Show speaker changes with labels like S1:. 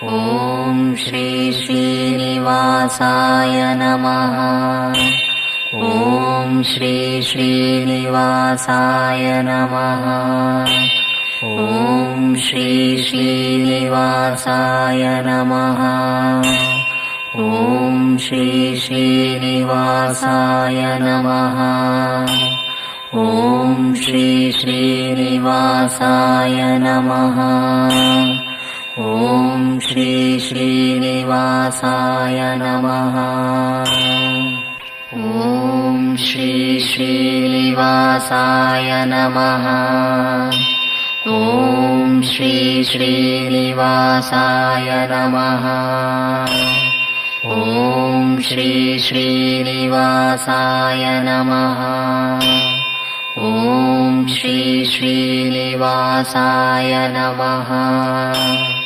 S1: ॐ श्री श्रीनिवासाय नमः। ॐ श्री श्रीनिवासाय नमः। ॐ श्री श्रीनिवासाय नमः। ॐ श्री श्रीनिवासाय नमः। ॐ श्री श्रीनिवासाय नमः। ॐ श्री श्रीनिवासाय नमः। ॐ श्री श्रीनिवासाय नमः। ॐ श्री श्रीनिवासाय नमः। ॐ श्री श्रीनिवासाय नमः। ॐ श्री श्रीनिवासाय नमः।